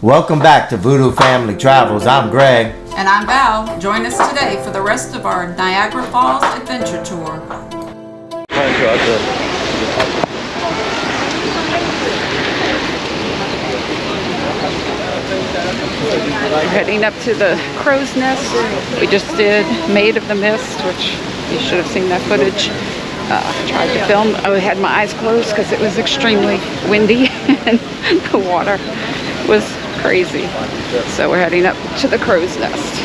Welcome back to Voodoo Family Travels. I'm Greg. And I'm Val. Join us today for the rest of our Niagara Falls adventure tour. We're heading up to the crow's nest. We just did Maid of the Mist, which you should have seen that footage. Tried to film. I had my eyes closed because it was extremely windy and the water was crazy. So we're heading up to the crow's nest.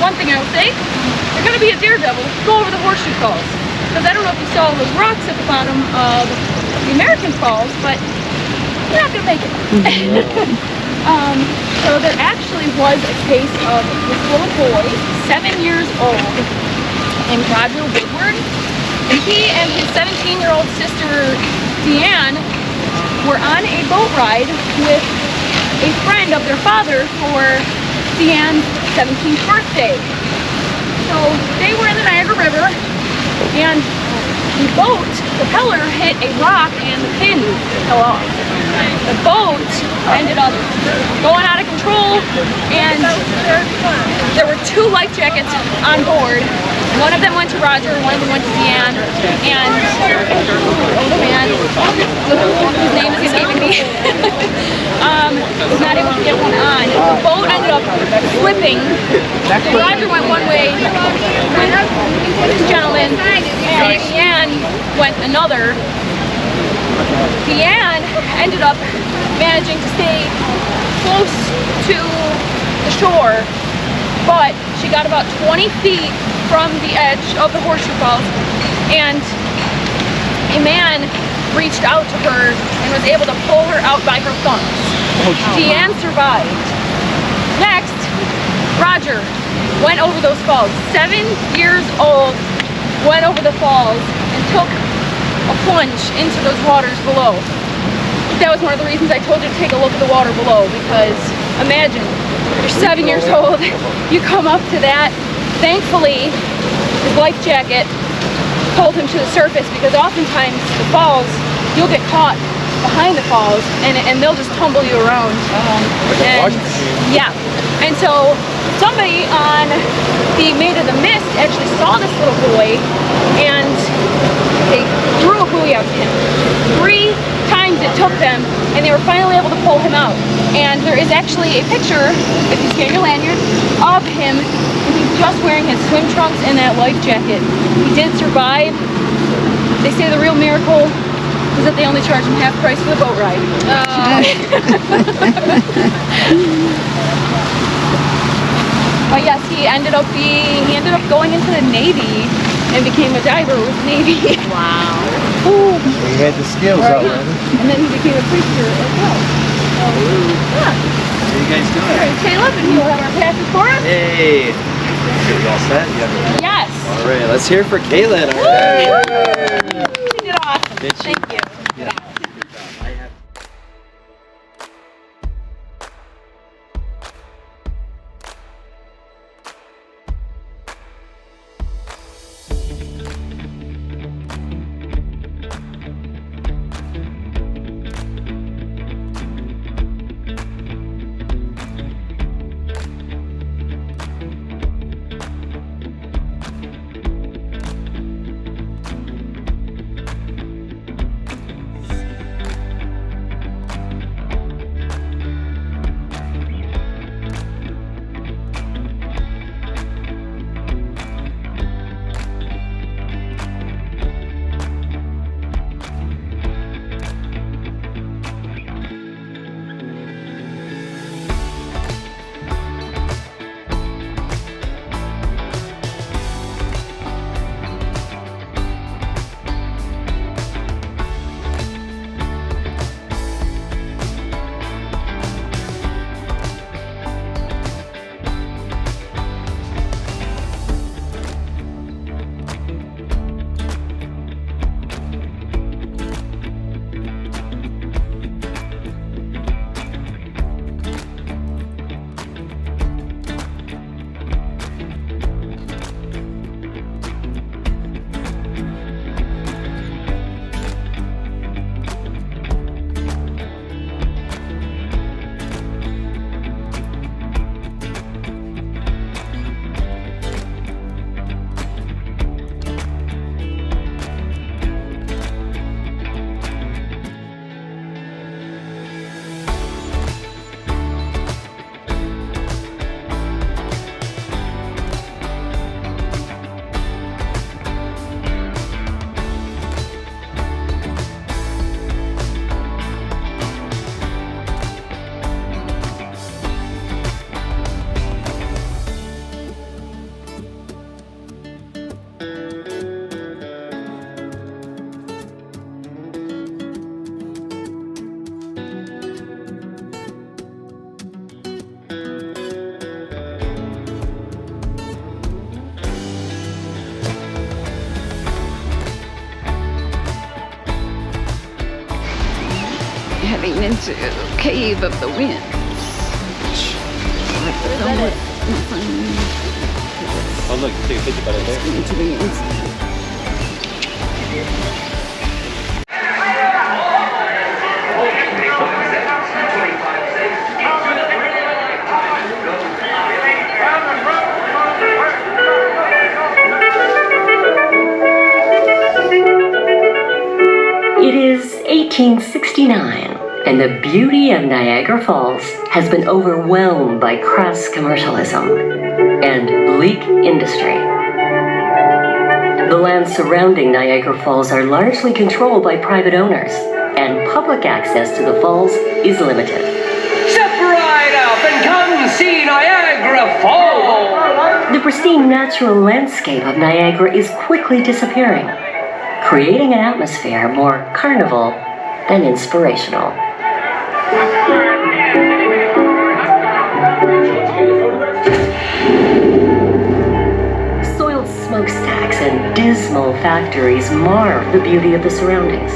One thing I will say, you're going to be a daredevil, go over the horseshoe falls. Because I don't know if you saw those rocks at the bottom of the American falls, but you're not going to make it. So there actually was a case of this little boy, 7 years old, named Roger Woodward. And he and his 17-year-old sister, Deanne, were on a boat ride with a friend of their father for Deanne's 17th birthday. So they were in the Niagara River and the boat propeller hit a rock and the pin fell off. The boat ended up going out of control and there were 2 life jackets on board. One of them went to Roger, one of them went to Deanne, and the man, whose name is escaping me, was not able to get one on. The boat ended up flipping. Roger went one way with this gentleman, and Deanne went another. Deanne ended up managing to stay close to the shore, but she got about 20 feet from the edge of the horseshoe falls, and a man reached out to her and was able to pull her out by her thumbs. Deanne survived. Next, Roger went over those falls. 7 years old, went over the falls and took a plunge into those waters below. That was one of the reasons I told you to take a look at the water below, because imagine, you're 7 years old, you come up to that. Thankfully, his life jacket pulled him to the surface, because oftentimes the falls, you'll get caught behind the falls and they'll just tumble you around. And yeah, and so somebody on the Maid of the Mist actually saw this little boy and they threw a buoy out to him. 3 times it took them and they were finally able to pull him out. And there is actually a picture, if you scan your lanyard, of him, and he's just wearing his swim trunks and that life jacket. He did survive. They say the real miracle is that they only charge him half price for the boat ride. But yes, he ended up going into the Navy and became a diver with the Navy. Wow. Ooh. He had the skills Right. already. And then he became a preacher as well. Yeah. How you guys All doing? right, Caleb, and he will have our passes for us. Hey! So you all set? Yes. All right, let's hear it for Kaylin. All right. She did awesome. Did she? Thank you. Yeah. Heading into Cave of the Winds. Oh, look, take a picture about it there. Into the inside. It is 1869, and the beauty of Niagara Falls has been overwhelmed by crass commercialism and bleak industry. The lands surrounding Niagara Falls are largely controlled by private owners, and public access to the falls is limited. Step right up and come see Niagara Falls! The pristine natural landscape of Niagara is quickly disappearing, creating an atmosphere more carnival than inspirational. Soiled smokestacks and dismal factories mar the beauty of the surroundings.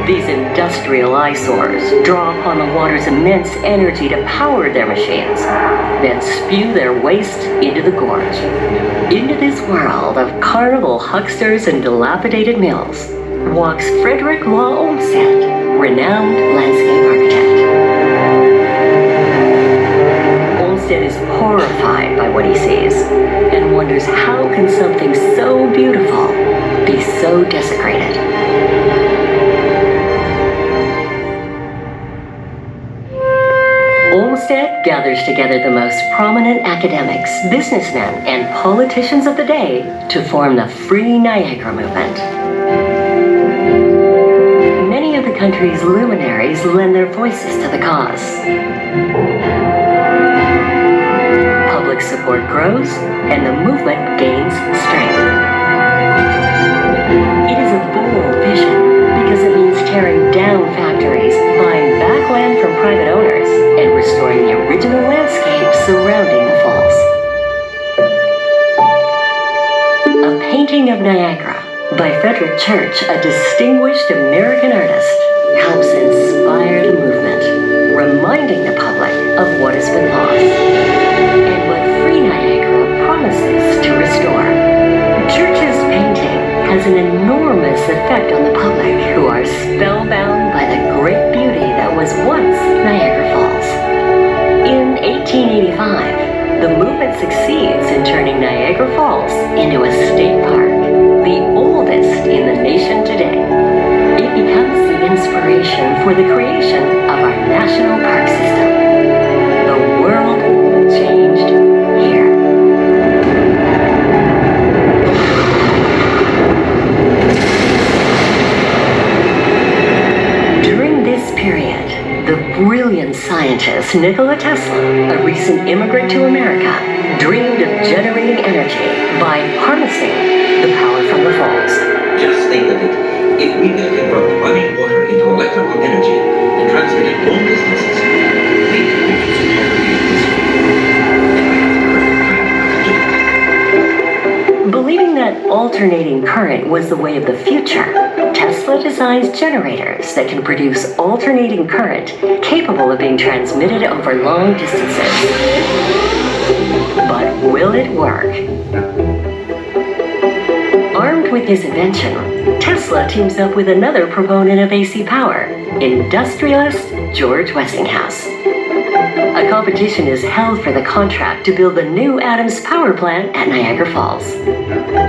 These industrial eyesores draw upon the water's immense energy to power their machines, then spew their waste into the gorge. Into this world of carnival hucksters and dilapidated mills walks Frederick Law Olmsted, renowned landscape architect. Olmsted is horrified by what he sees and wonders how can something so beautiful be so desecrated. Olmsted gathers together the most prominent academics, businessmen, and politicians of the day to form the Free Niagara movement. Many of the country's luminaries lend their voices to the cause. Public support grows, and the movement gains strength. It is a bold vision because it means tearing down factories, buying back land from private owners, and restoring the original landscape surrounding the falls. A painting of Niagara by Frederick Church, a distinguished American artist, helps inspire the movement, reminding the public of what has been lost and what Free Niagara promises to restore. Church's painting has an enormous effect on the public, who are spellbound by the great beauty that was once Niagara Falls. In 1885, the movement succeeds in turning Niagara Falls into a state park, the oldest in the nation today. It becomes the inspiration for the creation of our national park system. The world changed here. During this period, the brilliant scientist Nikola Tesla, a recent immigrant to America, dreamed of generating energy by harnessing the power from the falls. Just think of it. If we could convert running water into electrical energy and transmit it long distances, we could reduce entire atmosphere. Believing that alternating current was the way of the future, Tesla designs generators that can produce alternating current capable of being transmitted over long distances. But will it work? Armed with his invention, Tesla teams up with another proponent of AC power, industrialist George Westinghouse. A competition is held for the contract to build the new Adams power plant at Niagara Falls.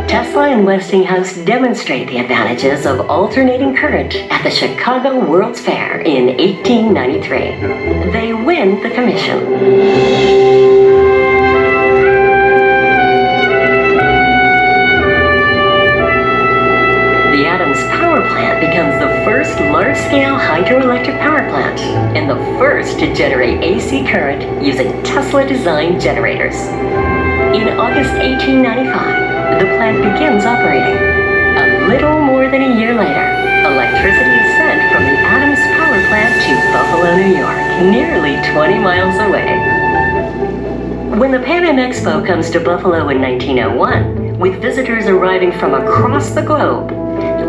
Tesla and Westinghouse demonstrate the advantages of alternating current at the Chicago World's Fair in 1893. They win the commission. The Adams power plant becomes the first large-scale hydroelectric power plant and the first to generate AC current using Tesla-designed generators. In August 1895, the plant begins operating. A little more than a year later, electricity is sent from the Adams power plant to Buffalo, New York, nearly 20 miles away. When the Pan Am Expo comes to Buffalo in 1901, with visitors arriving from across the globe,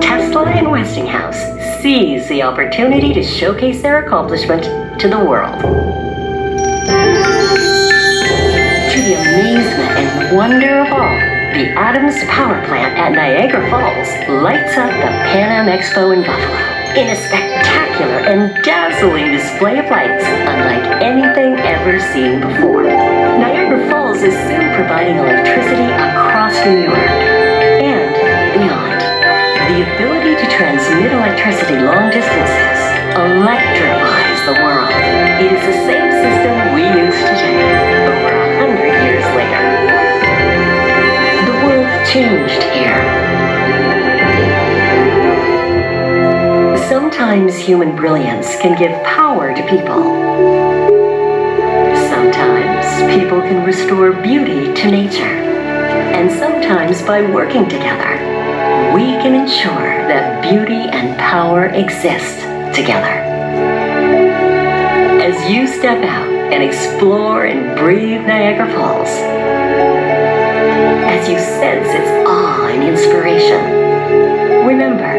Tesla and Westinghouse seize the opportunity to showcase their accomplishment to the world. To the amazement and wonder of all, the Adams power plant at Niagara Falls lights up the Pan Am Expo in Buffalo in a spectacular and dazzling display of lights unlike anything ever seen before. Niagara Falls is soon providing electricity across New York and beyond. The ability to transmit electricity long distances electrifies the world. It is the same system we use today, over 100 years later. The world changed here. Sometimes human brilliance can give power to people. Sometimes people can restore beauty to nature. And sometimes by working together, we can ensure that beauty and power exist together. As you step out and explore and breathe Niagara Falls, as you sense its awe and inspiration, remember,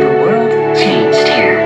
the world changed here.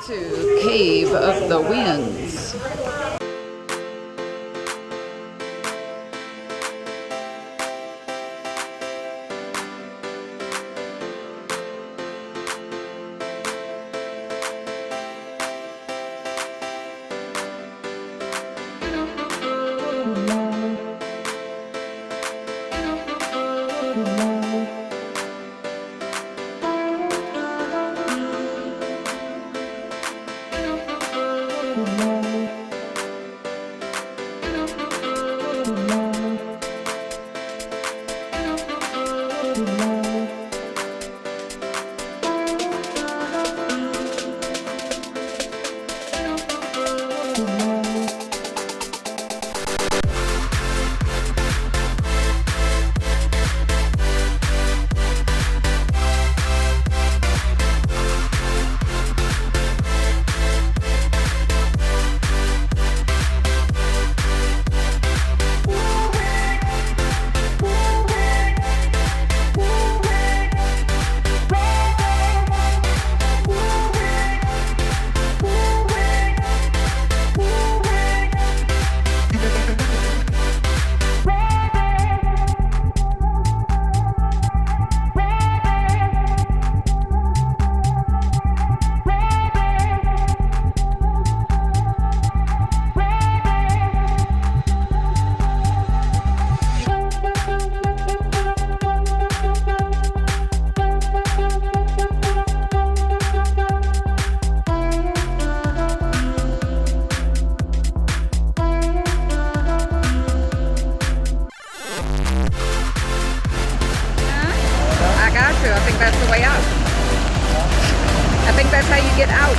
to Cave of the Winds. I think that's the way out. I think that's how you get out.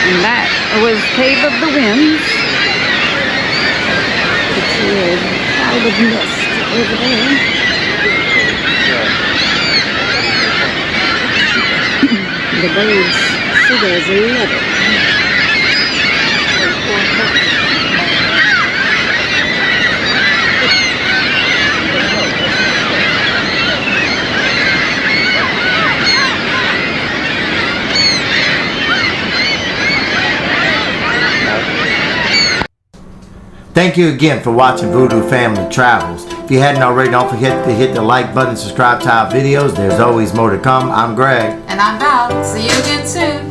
And that was Cave of the Winds. It's a cloud of mist over there. The birds, seagulls love it. Thank you again for watching Voodoo Family Travels. If you hadn't already, don't forget to hit the like button, subscribe to our videos. There's always more to come. I'm Greg. And I'm Val. See you again soon.